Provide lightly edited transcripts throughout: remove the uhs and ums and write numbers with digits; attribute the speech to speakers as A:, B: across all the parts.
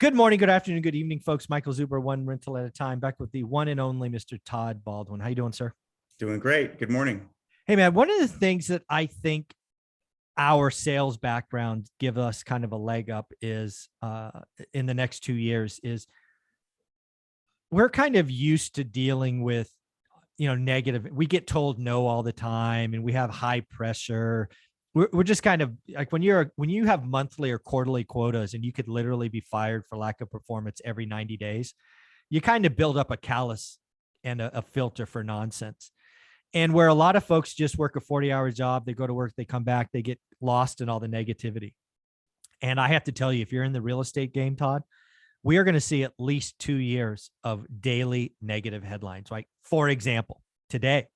A: Good morning, good afternoon, good evening, folks. Michael Zuber, one rental at a time, back with the one and only Mr. Todd Baldwin. How you doing, sir?
B: Doing great. Good morning.
A: Hey, man, one of the things that I think our sales background give us kind of a leg up is in the next 2 years is we're kind of used to dealing with, negative. We get told no all the time and we have high pressure. We're just kind of like when you have monthly or quarterly quotas and you could literally be fired for lack of performance every 90 days, you kind of build up a callus and a filter for nonsense. And where a lot of folks just work a 40-hour job, they go to work, they come back, they get lost in all the negativity. And I have to tell you, if you're in the real estate game, Todd, we are going to see at least 2 years of daily negative headlines. Right? For example, today,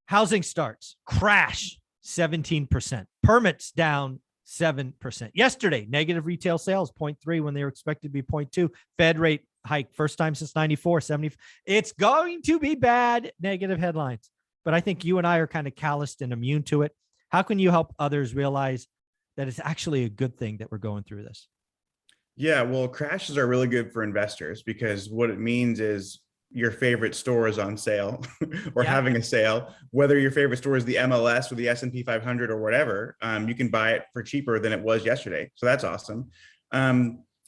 A: housing starts, crash 17%, permits down 7%. Yesterday, negative retail sales 0.3 when they were expected to be 0.2. Fed rate hike, first time since 94, 70. It's going to be bad, negative headlines. But I think you and I are kind of calloused and immune to it. How can you help others realize that it's actually a good thing that we're going through this?
B: Yeah, well, crashes are really good for investors because what it means is your favorite store is on sale or
A: Yeah.
B: having a sale, whether your favorite store is the MLS or the S&P 500 or whatever, you can buy it for cheaper than it was yesterday. So that's awesome.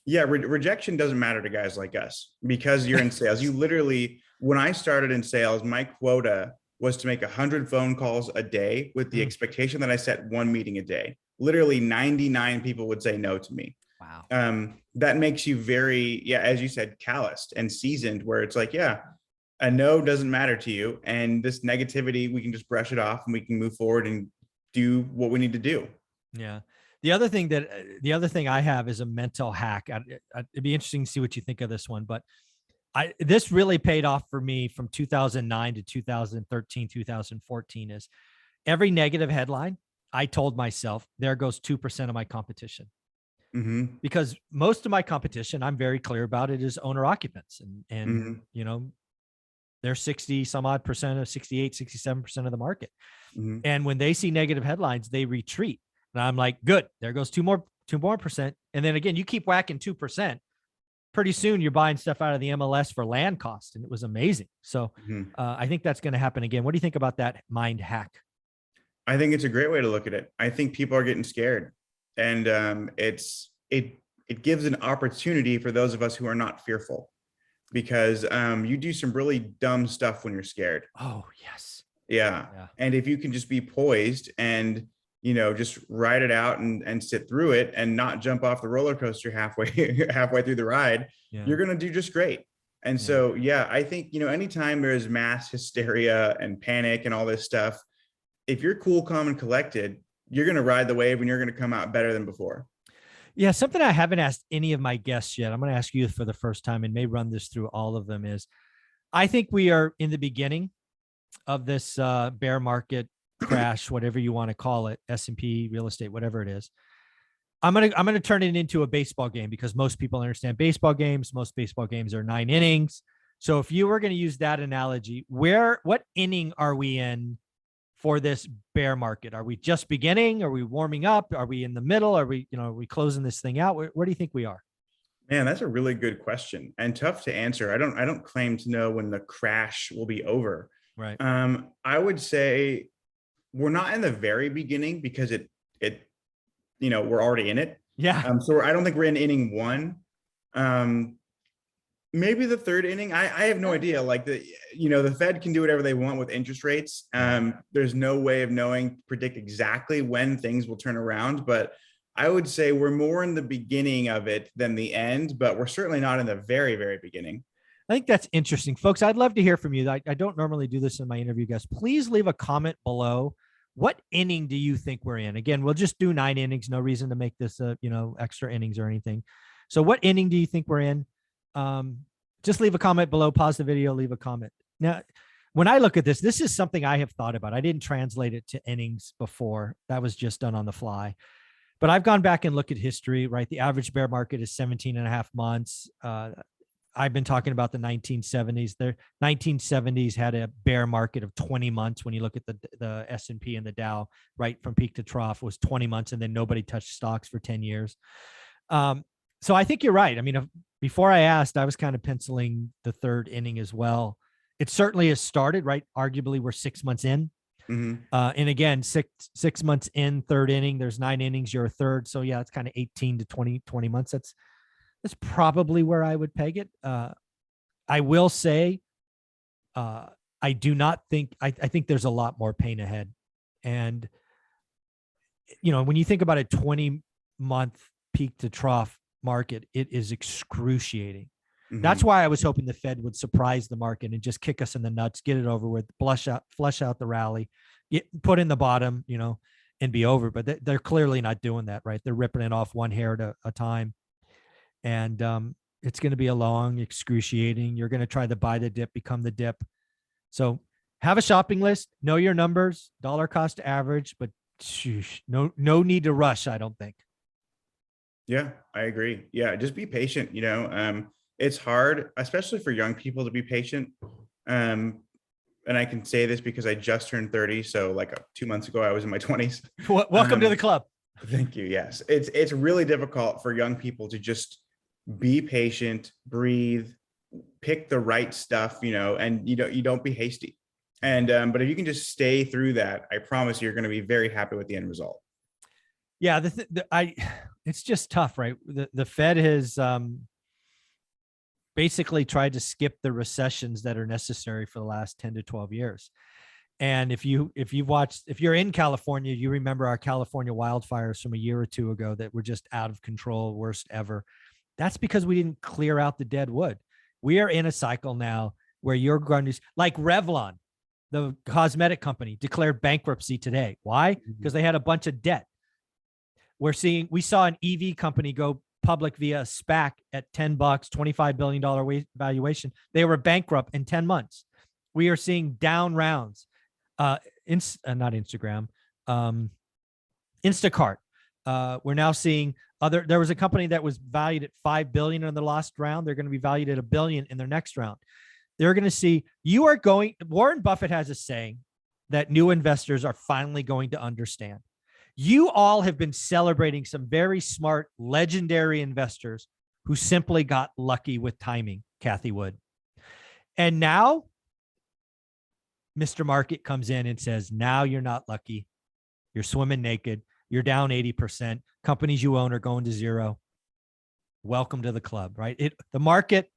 B: Yeah, rejection doesn't matter to guys like us because you're in sales. You literally, when I started in sales, my quota was to make 100 phone calls a day with the expectation that I set one meeting a day. Literally 99 people would say no to me.
A: Wow.
B: That makes you very, yeah, as you said, calloused and seasoned, where it's like, yeah, a no doesn't matter to you. And this negativity, we can just brush it off and we can move forward and do what we need to do.
A: Yeah. The other thing I have is a mental hack. It'd be interesting to see what you think of this one, but this really paid off for me from 2009 to 2013, 2014 is every negative headline. I told myself there goes 2% of my competition. Because most of my competition, I'm very clear about it, is owner occupants. And they're 60 some odd percent of 68, 67% of the market. And when they see negative headlines, they retreat. And I'm like, good, there goes 2%. And then again, you keep whacking 2%. Pretty soon you're buying stuff out of the MLS for land cost. And it was amazing. So I think that's going to happen again. What do you think about that mind hack?
B: I think it's a great way to look at it. I think people are getting scared. And it gives an opportunity for those of us who are not fearful, because you do some really dumb stuff when you're scared.
A: Oh, yes.
B: Yeah. And if you can just be poised and, just ride it out and sit through it and not jump off the roller coaster halfway through the ride, you're going to do just great. And so, yeah, I think, anytime there's mass hysteria and panic and all this stuff, if you're cool, calm, and collected, you're going to ride the wave and you're going to come out better than before.
A: Yeah. Something I haven't asked any of my guests yet, I'm going to ask you for the first time and may run this through all of them, is I think we are in the beginning of this bear market crash, whatever you want to call it, S&P, real estate, whatever it is. I'm going to turn it into a baseball game because most people understand baseball games. Most baseball games are 9 innings. So if you were going to use that analogy, what inning are we in for this bear market? Are we just beginning? Are we warming up? Are we in the middle? Are we closing this thing out? Where do you think we are?
B: Man, that's a really good question and tough to answer. I don't claim to know when the crash will be over.
A: Right.
B: I would say we're not in the very beginning because we're already in it.
A: Yeah.
B: So I don't think we're in inning 1. Maybe the 3rd inning. I have no idea. Like the Fed can do whatever they want with interest rates. There's no way of predict exactly when things will turn around, but I would say we're more in the beginning of it than the end, but we're certainly not in the very, very beginning.
A: I think that's interesting, folks. I'd love to hear from you. I don't normally do this in my interview guests. Please leave a comment below. What inning do you think we're in? Again, we'll just do 9 innings. No reason to make this extra innings or anything. So what inning do you think we're in? Just leave a comment below, pause the video, leave a comment. Now, when I look at this is something I have thought about. I didn't translate it to innings before. That was just done on the fly. But I've gone back and looked at history, right? The average bear market is 17 and a half months. I've been talking about the 1970s. The 1970s had a bear market of 20 months. When you look at the S&P and the Dow, right from peak to trough was 20 months, and then nobody touched stocks for 10 years. So I think you're right. I mean, before I asked, I was kind of penciling the third inning as well. It certainly has started, right? Arguably, we're 6 months in.
B: Mm-hmm.
A: And again, six months in, third inning, there's 9 innings, you're a third. So yeah, it's kind of 18 to 20 months. That's probably where I would peg it. I will say, I do not think, I think there's a lot more pain ahead. And, when you think about a 20-month peak to trough market, it is excruciating.
B: Mm-hmm.
A: That's why I was hoping the Fed would surprise the market and just kick us in the nuts, get it over with, flush out the rally, put in the bottom, and be over. But they're clearly not doing that, right? They're ripping it off one hair at a time. And it's going to be a long, excruciating. You're going to try to buy the dip, become the dip. So have a shopping list, know your numbers, dollar cost average, but no need to rush, I don't think.
B: Yeah, I agree. Yeah, just be patient. It's hard, especially for young people, to be patient. And I can say this because I just turned 30. So like 2 months ago, I was in my 20s.
A: Welcome to the club.
B: Thank you. Yes. It's really difficult for young people to just be patient, breathe, pick the right stuff, and you don't be hasty. And but if you can just stay through that, I promise you're going to be very happy with the end result.
A: Yeah, it's just tough, right? The Fed has basically tried to skip the recessions that are necessary for the last 10 to 12 years. And if you're in California, you remember our California wildfires from a year or two ago that were just out of control, worst ever. That's because we didn't clear out the dead wood. We are in a cycle now where you're going to, like Revlon, the cosmetic company, declared bankruptcy today. Why? Because they had a bunch of debt. We saw an EV company go public via a SPAC at $10, $25 billion valuation. They were bankrupt in 10 months. We are seeing down rounds. Not Instagram, Instacart. We're now seeing there was a company that was valued at $5 billion in the last round. They're going to be valued at $1 billion in their next round. They're going to see Warren Buffett has a saying that new investors are finally going to understand. You all have been celebrating some very smart, legendary investors who simply got lucky with timing, Cathie Wood. And now Mr. Market comes in and says, now you're not lucky. You're swimming naked. You're down 80%. Companies you own are going to zero. Welcome to the club, right? The market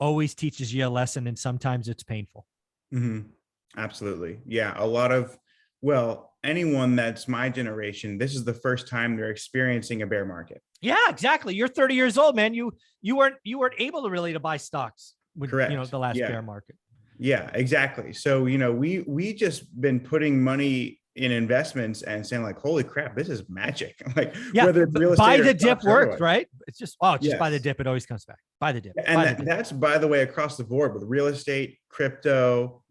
A: always teaches you a lesson, and sometimes it's painful.
B: Mm-hmm. Absolutely. Yeah. Anyone that's my generation, this is the first time they're experiencing a bear market.
A: Yeah, exactly. You're 30 years old, man. You weren't able to really buy stocks with,
B: Correct.
A: The last bear market.
B: Yeah, exactly. So, we just been putting money in investments and saying like, holy crap, this is magic. Like, whether it's real estate
A: buy the dip works, right? It's just,
B: yes.
A: Buy the dip. It always comes back. Buy the dip.
B: And that's, by the way, across the board with real estate, crypto,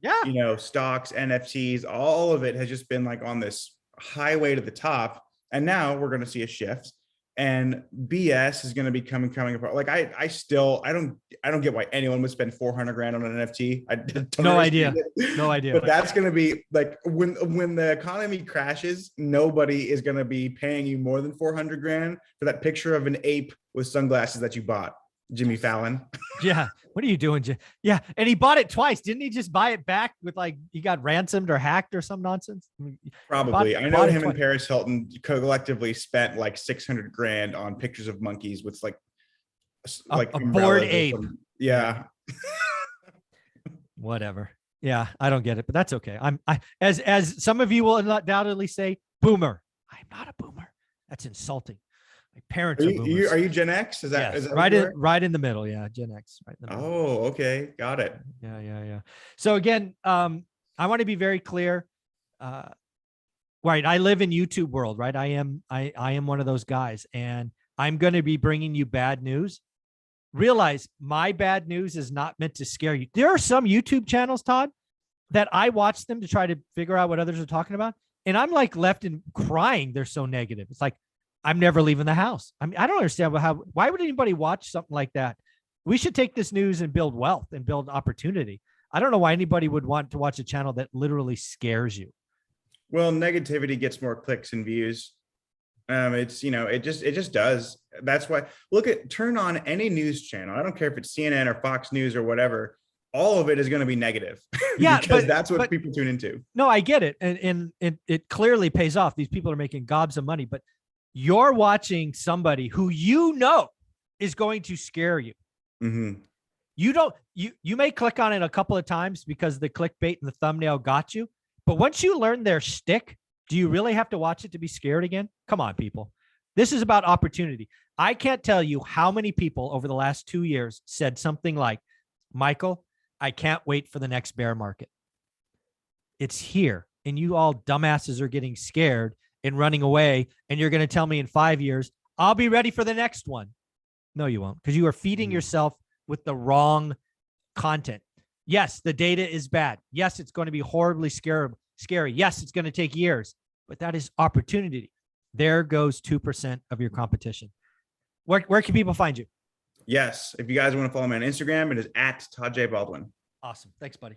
B: stocks, NFTs, all of it has just been like on this highway to the top. And now we're going to see a shift. And BS is going to be coming apart. Like I don't get why anyone would spend 400 grand on an NFT. I don't
A: no idea. No idea.
B: But that's going to be like when the economy crashes, nobody is going to be paying you more than 400 grand for that picture of an ape with sunglasses that you bought, Jimmy Fallon.
A: Yeah. What are you doing? Yeah. And he bought it twice. Didn't he just buy it back with like, he got ransomed or hacked or some nonsense?
B: Probably. I know him and Paris Hilton collectively spent like 600 grand on pictures of monkeys with like
A: a bored ape.
B: Yeah.
A: Whatever. Yeah. I don't get it, but that's okay. As some of you will undoubtedly say, boomer. I'm not a boomer. That's insulting. My parents are boomers.
B: Are you Gen X? Is that
A: right in the middle? Yeah, Gen X. Right in the middle.
B: Oh, okay, got it.
A: Yeah. So again, I want to be very clear. Right, I live in YouTube world. Right, I am one of those guys, and I'm going to be bringing you bad news. Realize my bad news is not meant to scare you. There are some YouTube channels, Todd, that I watch them to try to figure out what others are talking about, and I'm like left in crying. They're so negative. It's like, I'm never leaving the house. I mean, I don't understand why would anybody watch something like that? We should take this news and build wealth and build opportunity. I don't know why anybody would want to watch a channel that literally scares you.
B: Well, negativity gets more clicks and views. It just does. That's why turn on any news channel. I don't care if it's CNN or Fox News or whatever. All of it is going to be negative
A: Yeah,
B: because that's what people tune into.
A: No, I get it. And it clearly pays off. These people are making gobs of money, but you're watching somebody who is going to scare you.
B: Mm-hmm.
A: You may click on it a couple of times because the clickbait and the thumbnail got you. But once you learn their shtick, do you really have to watch it to be scared again? Come on, people. This is about opportunity. I can't tell you how many people over the last 2 years said something like, Michael, I can't wait for the next bear market. It's here. And you all dumbasses are getting scared and running away. And you're going to tell me in 5 years, I'll be ready for the next one. No, you won't, because you are feeding yourself with the wrong content. Yes, the data is bad. Yes, it's going to be horribly scary. Yes, it's going to take years, but that is opportunity. There goes 2% of your competition. Where can people find you?
B: Yes. If you guys want to follow me on Instagram, it is @Todd J. Baldwin.
A: Awesome. Thanks, buddy.